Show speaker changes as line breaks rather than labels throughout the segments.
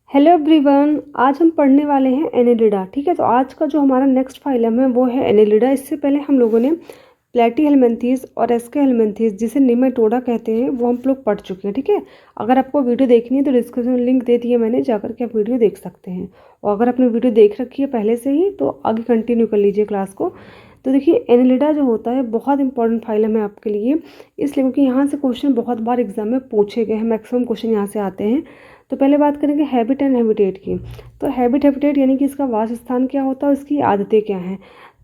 Hello everyone, आज हम पढ़ने वाले हैं एनेलिडा। ठीक है, तो आज का जो हमारा नेक्स्ट फाइलम है वो है एनेलिडा। इससे पहले हम लोगों ने प्लेटीहेल्मिन्थेस और एस्केहेल्मिन्थेस जिसे निमेटोडा कहते हैं वो हम लोग पढ़ चुके हैं। ठीक है, अगर आपको वीडियो देखनी है तो डिस्क्रिप्शन में लिंक दे दिए मैंने, जाकर के आप वीडियो देख सकते हैं। और अगर आपने वीडियो देख रखी है पहले से ही तो आगे कंटिन्यू कर लीजिए क्लास को। तो देखिए, एनेलिडा जो होता है बहुत इंपॉर्टेंट फाइलम है आपके लिए, इसलिए क्योंकि यहाँ से क्वेश्चन बहुत बार एग्जाम में पूछे गए हैं, मैक्सिमम क्वेश्चन यहाँ से आते हैं। तो पहले बात करेंगे हैबिट एंड हैबिटेट की। तो हैबिटेट यानी कि इसका वास स्थान क्या होता है, उसकी आदतें क्या हैं।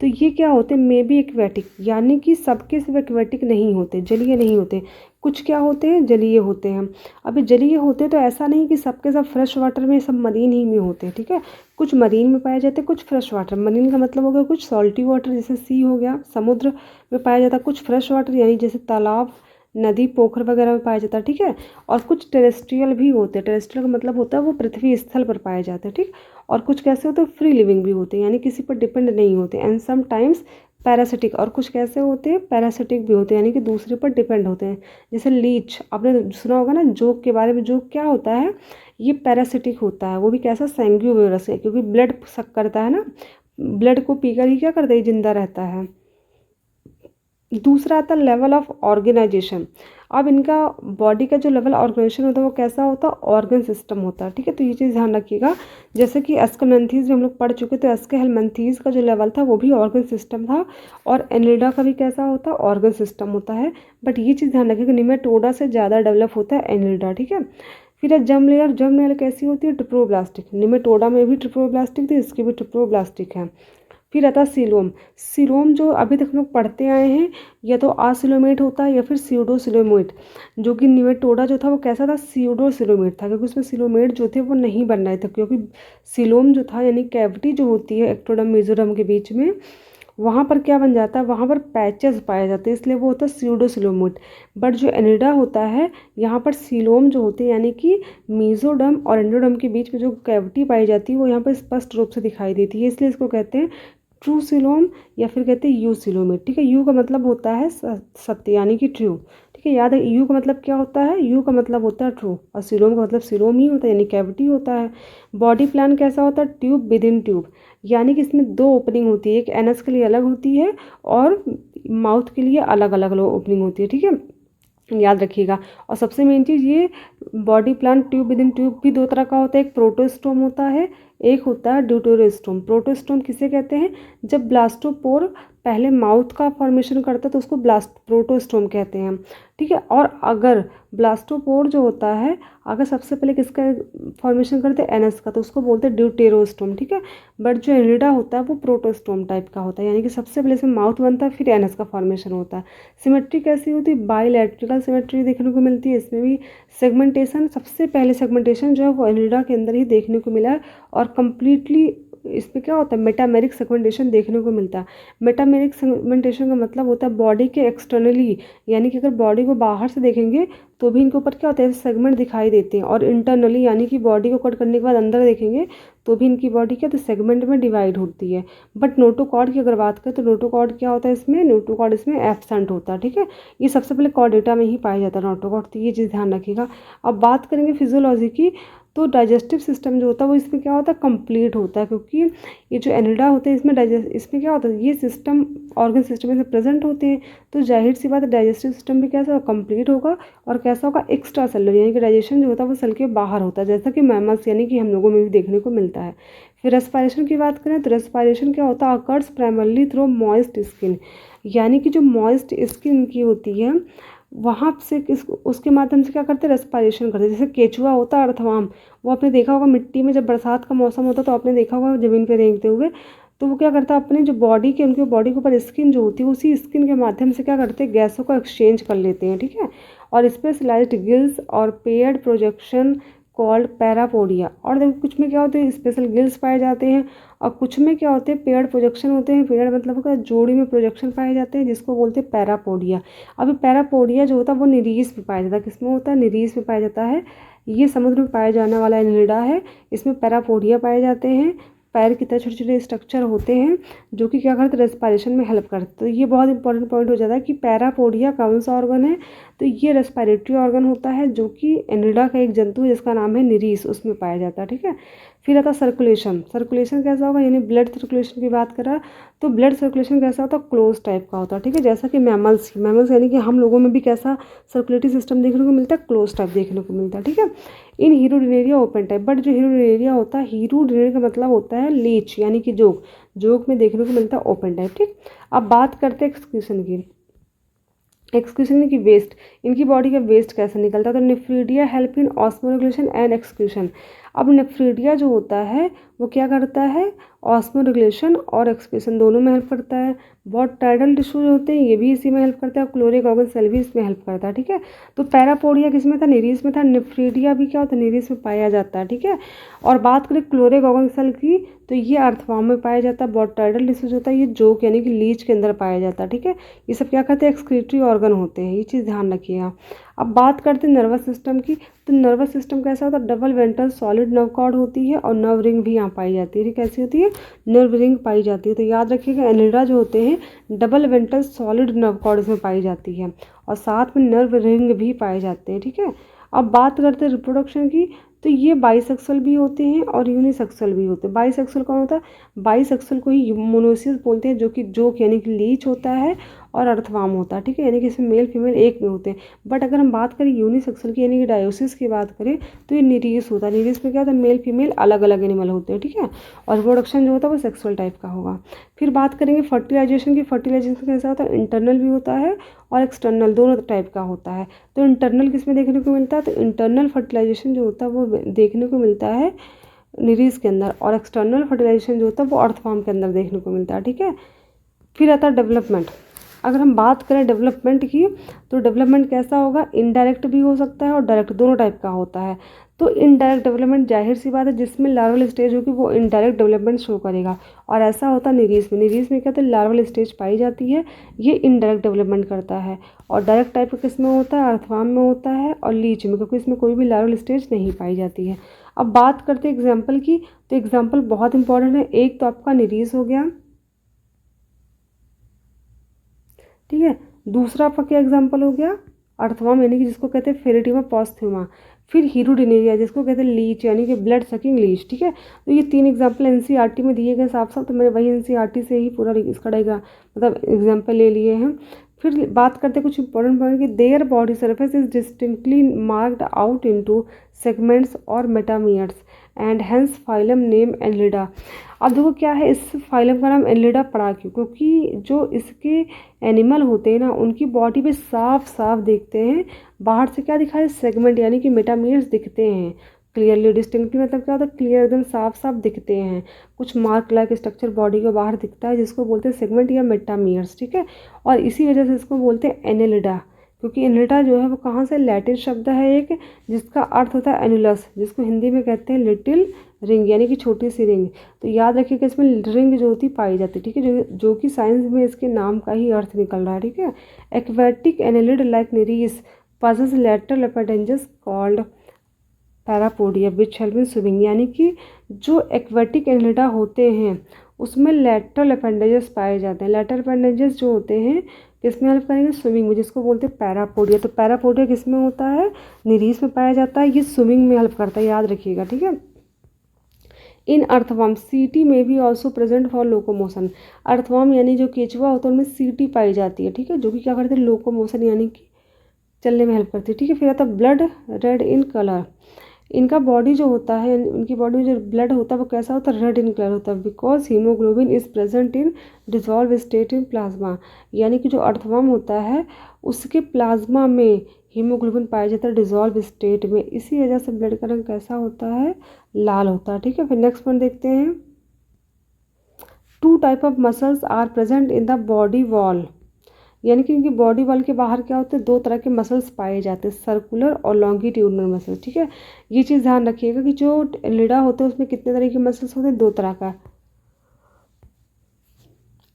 तो ये क्या होते हैं, मे बी एक्वेटिक, यानी कि सबके सब एक्वेटिक नहीं होते, जलीय नहीं होते। कुछ क्या होते हैं, जलीय होते हैं। अभी जलीय होते तो ऐसा नहीं कि सबके सब फ्रेश वाटर में, सब मरीन ही में होते हैं। ठीक है, कुछ मरीन में पाए जाते हैं, कुछ फ्रेश वाटर। मरीन का मतलब हो गया कुछ सॉल्टी वाटर, जैसे सी हो गया, समुद्र में पाया जाता है। कुछ फ्रेश वाटर यानी जैसे तालाब, नदी, पोखर वगैरह में पाया जाता है। ठीक है, और कुछ टेरेस्ट्रियल भी होते हैं। टेरेस्ट्रियल का मतलब होता है वो पृथ्वी स्थल पर पाए जाते हैं। ठीक, और कुछ कैसे होते हैं, फ्री लिविंग भी होते हैं, यानी किसी पर डिपेंड नहीं होते। एंड सम टाइम्स पैरासिटिक, और कुछ कैसे होते हैं, पैरासिटिक भी होते हैं, यानी कि दूसरे पर डिपेंड होते हैं। जैसे लीच, आपने सुना होगा ना जोक के बारे में। जोक क्या होता है, ये पैरासिटिक होता है। वो भी कैसा, सैंग्यूवेरस है, क्योंकि ब्लड सक करता है ना, ब्लड को पीकर ही क्या करता है, जिंदा रहता है। दूसरा आता है लेवल ऑफ ऑर्गेनाइजेशन। अब इनका बॉडी का जो लेवल ऑर्गेनाइजेशन होता है वो कैसा होता है, ऑर्गन सिस्टम होता है। ठीक है, तो ये चीज़ ध्यान रखिएगा। जैसे कि एस्केहेल्मिन्थेस में हम लोग पढ़ चुके, तो एस्केहेल्मिन्थेस का जो लेवल था वो भी ऑर्गन सिस्टम था, और एनेलिडा का भी कैसा होता है, ऑर्गन सिस्टम होता है। बट ये चीज़ ध्यान रखिएगा, निमेटोडा से ज़्यादा डेवलप होता है एनेलिडा। ठीक है, फिर है जर्म लेयर। जर्म लेयर कैसी होती है, ट्रिप्लोब्लास्टिक। निमेटोडा में भी ट्रिप्लोब्लास्टिक थी, इसकी भी ट्रिप्लोब्लास्टिक है। फिर आता है सीलोम। सीलोम जो अभी तक लोग पढ़ते आए हैं, या तो आसिलोमेट होता है या फिर सीडोसिलोमेट। जो कि निमेटोडा जो था वो कैसा था, सीडोसिलोमेट था, क्योंकि उसमें सिलोमेट जो थे वो नहीं बन रहे थे। क्योंकि सीलोम जो था यानी कैविटी जो होती है एक्टोडर्म मेसोडर्म के बीच में, वहाँ पर क्या बन जाता है, वहाँ पर पैचेस पाए जाते हैं, इसलिए वो होता है सीडोसिलोमेट। बट जो एनेलिडा होता है, यहाँ पर सीलोम जो होते हैं, यानी कि मेसोडर्म और एंडोडर्म के बीच में जो कैविटी पाई जाती है वो यहाँ पर स्पष्ट रूप से दिखाई देती है, इसलिए इसको कहते हैं ट्रू सिलोम, या फिर कहते हैं यू सिलोमेट। ठीक है, यू का मतलब होता है सत्य, यानी कि ट्रू। ठीक है, याद है यू का मतलब क्या होता है, यू का मतलब होता है ट्रू, और सिलोम का मतलब सिलोम ही होता है, यानी कैविटी होता है। बॉडी प्लान कैसा होता है, ट्यूब विद इन ट्यूब, यानी कि इसमें दो ओपनिंग होती है, एक एनस के लिए अलग होती है और माउथ के लिए अलग अलग ओपनिंग होती है। ठीक है, याद रखिएगा। और सबसे मेन चीज़, ये body plan tube with in tube भी दो तरह का होता है, एक प्रोटोस्टोम होता है, एक होता है ड्यूटेरोस्टोम। प्रोटोस्टोम किसे कहते हैं, जब ब्लास्टोपोर पहले माउथ का फॉर्मेशन करता है तो उसको प्रोटोस्टोम कहते हैं। ठीक है, और अगर ब्लास्टोपोर जो होता है, अगर सबसे पहले किसका फॉर्मेशन करते हैं, एनस का, तो उसको बोलते हैं ड्यूटेरोस्टोम। ठीक है, बट जो एनेलिडा होता है वो प्रोटोस्टोम टाइप का होता है, यानी कि सबसे पहले इसमें माउथ बनता है, फिर एनस का फॉर्मेशन होता है। सिमेट्री कैसी होती है, बाइलैटरल सिमेट्री देखने को मिलती है। इसमें भी सेगमेंटेशन, सबसे पहले सेगमेंटेशन जो है वो एनेलिडा के अंदर ही देखने को मिला है, और कम्प्लीटली इसमें क्या होता है, मेटामेरिक सेगमेंटेशन देखने को मिलता है। मेटामेरिक सेगमेंटेशन का मतलब होता है बॉडी के एक्सटर्नली, यानी कि अगर बॉडी को बाहर से देखेंगे तो भी इनके ऊपर क्या होता है, सेगमेंट दिखाई देते हैं, और इंटरनली यानी कि बॉडी को कट करने के बाद अंदर देखेंगे तो भी इनकी बॉडी क्या, तो सेगमेंट में डिवाइड होती है। बट नोटोकॉर्ड की अगर बात करें तो नोटोकॉर्ड क्या होता है, इसमें नोटोकॉर्ड इसमें एब्सेंट होता है। ठीक है, ये सबसे पहले कॉर्डेटा में ही पाया जाता है नोटोकॉर्ड, तो ये चीज़ ध्यान रखिएगा। अब बात करेंगे फिजियोलॉजी की, तो डाइजेस्टिव सिस्टम जो होता है वो इसमें क्या होता है, कंप्लीट होता है, क्योंकि ये जो एनेलिडा होते हैं इसमें क्या होता है, ये सिस्टम ऑर्गन सिस्टम में प्रेजेंट होते हैं, तो जाहिर सी बात है डाइजेस्टिव सिस्टम भी कैसा कंप्लीट होगा, और कैसा होगा, एक्स्ट्रा सेलुलर, यानी कि डाइजेशन जो होता है वो सेल के बाहर होता है, जैसा कि मैमल्स यानी कि हम लोगों में भी देखने को मिलता है। फिर रेस्पायरेशन की बात करें तो रेस्पायरेशन क्या होता है, occurs primarily through moist skin, यानी कि जो मॉइस्ट स्किन की होती है वहाँ से उसके माध्यम से क्या करते हैं, रेस्पायरेशन करते हैं। जैसे केचुआ होता है, अर्थवाम, वो आपने देखा होगा मिट्टी में, जब बरसात का मौसम होता है तो आपने देखा होगा ज़मीन पे रेंगते हुए, तो वो क्या करता है, अपने जो बॉडी के, उनके बॉडी के ऊपर स्किन जो होती है उसी स्किन के माध्यम से क्या करते हैं, गैसों को एक्सचेंज कर लेते हैं। ठीक है, और स्पेशलाइज्ड गिल्स और पेयर्ड प्रोजेक्शन कॉल्ड पैरापोडिया, और देखो कुछ में क्या होते हैं, स्पेशल गिल्स पाए जाते हैं, और कुछ में क्या होते हैं, पेयर्ड प्रोजेक्शन होते हैं। पेयर्ड मतलब होगा जोड़ी में प्रोजेक्शन पाए जाते हैं, जिसको बोलते हैं पैरापोडिया। अभी पैरापोडिया जो होता है वो निरीस में पाया जाता है, किसमें होता है, निरीस में पाया जाता है। ये समुद्र में पाया जाने वाला एनेलिडा है, इसमें पैरापोडिया पाए जाते हैं। पैर की तरह छोटे छोटे स्ट्रक्चर होते हैं जो कि क्या करते हैं, रेस्पायरेशन में हेल्प करते हैं। तो ये बहुत इंपॉर्टेंट पॉइंट हो जाता है कि पैरापोडिया कौन सा ऑर्गन है, तो ये रेस्पिरेटरी ऑर्गन होता है जो कि एनिलिडा का एक जंतु है जिसका नाम है निरीस, उसमें पाया जाता है। ठीक है, फिर आता सर्कुलेशन। सर्कुलेशन कैसा होगा, यानी ब्लड सर्कुलेशन की बात कर रहा है तो ब्लड सर्कुलेशन कैसा होता है, क्लोज टाइप का होता है। ठीक है, जैसा कि मैमल्स यानी कि हम लोगों में भी कैसा सर्कुलेटरी सिस्टम देखने को मिलता है, क्लोज टाइप देखने को मिलता है। ठीक है, इन हीरोडिनेरिया ओपन टाइप, बट जो हीरोडिनेरिया होता है, हीरोडिनेरिया का मतलब होता है लीच यानी कि जोक, जोक में देखने को मिलता है ओपन टाइप। ठीक, अब बात करते हैं एक्सक्रीशन की। एक्सक्रीशन की वेस्ट, इनकी बॉडी का वेस्ट कैसे निकलता है, तो nephridia help in osmoregulation and excretion. अब नेफ्रीडिया जो होता है वो क्या करता है, ऑस्मोरेगुलेशन और एक्सक्रीशन दोनों में हेल्प करता है। बहुत टाइडल टिश्यू जो होते हैं ये भी इसी में हेल्प करता है, क्लोरिक ऑर्गन सेल भी इसमें हेल्प करता है। ठीक है, तो पैरापोडिया किस में था, निरीस में था। नेफ्रीडिया भी क्या होता है, निरीस में पाया जाता है। ठीक है, और बात करें क्लोरिक ऑर्गन सेल की तो ये अर्थवर्म में पाया जाता है। बहुत टाइडल टिश्यू होता है ये जोक यानी कि लीच के अंदर पाया जाता है। ठीक है, ये सब क्या करते हैं, एक्सक्रीटरी ऑर्गन होते हैं, ये चीज़ ध्यान रखिएगा। अब बात करते हैं नर्वस सिस्टम की, तो नर्वस सिस्टम कैसा होता है, double ventral solid nerve cord होती है और नर्व रिंग भी यहाँ पाई जाती है। ठीक, कैसी होती है, नर्व रिंग पाई जाती है। तो याद रखिएगा एनिलिडा जो होते हैं double ventral solid nerve cord इसमें पाई जाती है और साथ में नर्व रिंग भी पाए जाते हैं। ठीक है, अब बात करते हैं रिप्रोडक्शन की, तो ये बाइसेक्सुअल भी होते हैं और यूनिसेक्सुअल भी होते हैं। बाइसेक्सुअल कौन होता है, बाइसेक्सुअल को ही मोनोसिस बोलते हैं, जो कि जोक यानी कि लीच होता है और अर्थवर्म होता है। ठीक है, यानी कि इसमें मेल फीमेल एक में होते हैं। बट अगर हम बात करें यूनिसेक्सुअल की यानी कि डायोसिस की बात करें तो ये निरीस होता है। निरीस में क्या होता है, मेल फीमेल अलग अलग एनिमल होते हैं। ठीक है, और रिप्रोडक्शन जो होता है वो सेक्सुअल टाइप का होगा। फिर बात करेंगे फर्टिलाइजेशन की। फर्टिलाइजेशन कैसा होता है, इंटरनल भी होता है और एक्सटर्नल दोनों टाइप का होता है। तो इंटरनल किस में देखने को मिलता है, तो इंटरनल फर्टिलाइजेशन जो होता है वो देखने को मिलता है निरीस के अंदर, और एक्सटर्नल फर्टिलाइजेशन जो होता है वो अर्थवर्म के अंदर देखने को मिलता है। ठीक है, फिर आता है डेवलपमेंट। अगर हम बात करें डेवलपमेंट की तो डेवलपमेंट कैसा होगा, इनडायरेक्ट भी हो सकता है और डायरेक्ट, दोनों टाइप का होता है। तो इनडायरेक्ट डेवलपमेंट जाहिर सी बात है जिसमें लार्वल स्टेज होगी वो इनडायरेक्ट डेवलपमेंट शो करेगा, और ऐसा होता है निरीस में। निरीस में क्या होता है, लार्वल स्टेज पाई जाती है, ये इनडायरेक्ट डेवलपमेंट करता है। और डायरेक्ट टाइप का किस में होता है, अर्थवर्म में होता है और लीच में, क्योंकि इसमें कोई भी लार्वल स्टेज नहीं पाई जाती है। अब बात करते हैं एग्जाम्पल की, तो एग्जाम्पल बहुत इंपॉर्टेंट है। एक तो आपका निरीस हो गया, ठीक है, दूसरा आपका क्या एग्जाम्पल हो गया, अर्थवर्म यानी कि जिसको कहते हैं फेरेटिमा पॉस्थ्यूमा। फिर हीरोडिनेरिया जिसको कहते हैं लीच यानी कि ब्लड सकिंग लीच। ठीक है, तो ये तीन एग्जाम्पल एनसीईआरटी में दिए गए साफ साफ, तो मैंने वही एनसीईआरटी से ही पूरा इसका डायग्राम मतलब एग्जाम्पल ले लिए हैं। फिर बात करते हैं कुछ इंपॉर्टेंट पॉइंट कि their body surface is distinctly marked out into segments और metameres and hence phylum name Annelida. अब देखो क्या है, इस फाइलम का नाम एनिलिडा पड़ा क्यों, क्योंकि जो इसके एनिमल होते हैं ना उनकी बॉडी पे साफ साफ दिखते हैं, बाहर से क्या दिखा है, सेगमेंट यानी कि मेटामियर्स दिखते हैं क्लियरली। डिस्टिंक्टली मतलब क्या होता है, क्लियर एकदम साफ साफ दिखते हैं। कुछ मार्क लाइक स्ट्रक्चर बॉडी के बाहर दिखता है जिसको बोलते हैं सेगमेंट या मेटामियर्स। ठीक है, और इसी वजह से इसको बोलते हैं एनिलिडा, क्योंकि एनिलिडा जो है वो कहाँ से, लैटिन शब्द है एक जिसका अर्थ होता है एनुलस, जिसको हिंदी में कहते हैं लिटिल रिंग यानी कि छोटी सी रिंग। तो याद रखिएगा इसमें रिंग जो होती पाई जाती है। ठीक है, जो कि साइंस में इसके नाम का ही अर्थ निकल रहा है। ठीक है, aquatic annelid like Nereis possess lateral appendages called parapodia which help in swimming, यानी कि जो एक्वेटिक एनिलिडा होते हैं उसमें लैटरल अपेंडेजेस पाए जाते हैं। लैटरल अपेंडेजेस जो होते हैं किस में हेल्प करेंगे, स्विमिंग में, जिसको बोलते हैं पैरापोडिया। तो पैरापोडिया किस में होता है, निरीस में पाया जाता है, ये स्विमिंग में हेल्प करता है, याद रखिएगा। ठीक है, इन अर्थवर्म सीटी में भी also present for locomotion. Earthworm यानी जो केचुआ होता है उनमें सीटी पाई जाती है। ठीक है, जो कि क्या करते हैं, लोकोमोशन यानी कि चलने में हेल्प करती है। ठीक है, फिर आता है ब्लड रेड इन कलर। इनका बॉडी जो होता है, उनकी बॉडी में जो ब्लड होता है वो कैसा होता है, रेड इन कलर होता है, because haemoglobin is present in dissolve state in plasma. यानी कि जो अर्थवर्म होता है उसके प्लाज्मा में हीमोग्लोबिन पाया जाता है डिजॉल्व स्टेट में, इसी वजह से ब्लड का रंग कैसा होता है, लाल होता है। ठीक है, फिर नेक्स्ट पॉइंट देखते हैं। Two type of muscles are present in the body wall, यानी कि इनकी बॉडी वॉल के बाहर क्या होते हैं, दो तरह के मसल्स पाए जाते हैं, सर्कुलर और लॉन्गिट्यूडनल मसल्स। ठीक है, ये चीज़ ध्यान रखिएगा कि जो एनिलिडा होते हैं उसमें कितने तरह के मसल्स होते हैं, दो तरह का,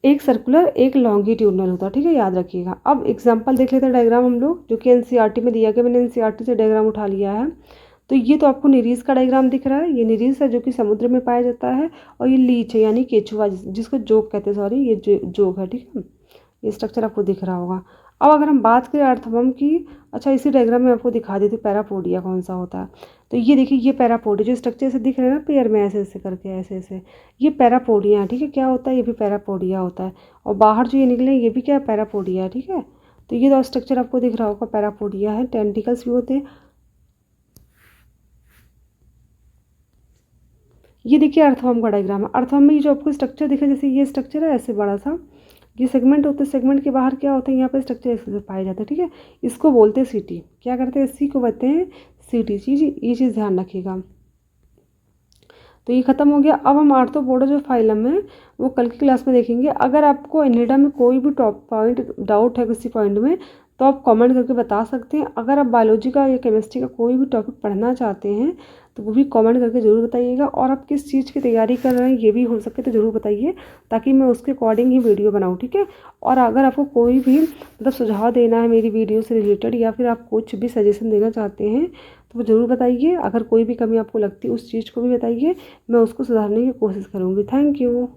एक सर्कुलर एक लॉन्गिट्यूडनल होता है। ठीक है, याद रखिएगा। अब एग्जांपल देख लेते हैं डायग्राम हम लोग, जो कि एनसीईआरटी में दिया गया, मैंने एनसीईआरटी से डायग्राम उठा लिया है। तो ये तो आपको निरीस का डायग्राम दिख रहा है, ये निरीस है जो कि समुद्र में पाया जाता है, और ये लीच है यानी केचुआ जिसको जोक कहते हैं, सॉरी ये जोक है। ठीक है, ये स्ट्रक्चर आपको दिख रहा होगा। अब अगर हम बात करें अर्थवर्म की, अच्छा इसी डायग्राम में आपको दिखा देती हूँ पैरापोडिया कौन सा होता है। तो ये देखिए, ये पैरापोडिया जो स्ट्रक्चर से दिख रहा है ना पेयर में ऐसे ऐसे करके, ऐसे ऐसे, ये पैरापोडिया है, ठीक है। क्या होता है, ये भी पैरापोडिया होता है। और बाहर जो ये निकले ये भी क्या है, पैरापोडिया है, ठीक है। तो ये तो स्ट्रक्चर आपको दिख रहा होगा, पैरापोडिया है। टेंटिकल्स भी होते हैं। ये देखिए अर्थवर्म का डायग्राम है। अर्थवर्म में ये जो आपको स्ट्रक्चर दिख रहा है, जैसे ये स्ट्रक्चर है ऐसे बड़ा सा, ये सेगमेंट होता है। सेगमेंट के बाहर क्या होता है, यहाँ पे स्ट्रक्चर ऐसे पाया जाता है, ठीक है। इसको बोलते हैं सीटी। क्या करते हैं, इसी को बोलते हैं सीटी। ये चीज़ ध्यान रखिएगा। तो ये खत्म हो गया। अब हम आर्थ्रोपोडा जो फाइलम है वो कल की क्लास में देखेंगे। अगर आपको एनिलिडा में कोई भी टॉप पॉइंट डाउट है किसी पॉइंट में, तो आप कमेंट करके बता सकते हैं। अगर आप बायोलॉजी का या केमिस्ट्री का कोई भी टॉपिक पढ़ना चाहते हैं तो वो भी कमेंट करके ज़रूर बताइएगा। और आप किस चीज़ की तैयारी कर रहे हैं ये भी हो सके तो ज़रूर बताइए, ताकि मैं उसके अकॉर्डिंग ही वीडियो बनाऊँ, ठीक है। और अगर आपको कोई भी मतलब सुझाव देना है मेरी वीडियो से रिलेटेड, या फिर आप कुछ भी सजेशन देना चाहते हैं तो वो ज़रूर बताइए। अगर कोई भी कमी आपको लगती है उस चीज़ को भी बताइए, मैं उसको सुधारने की कोशिश करूँगी। Thank you.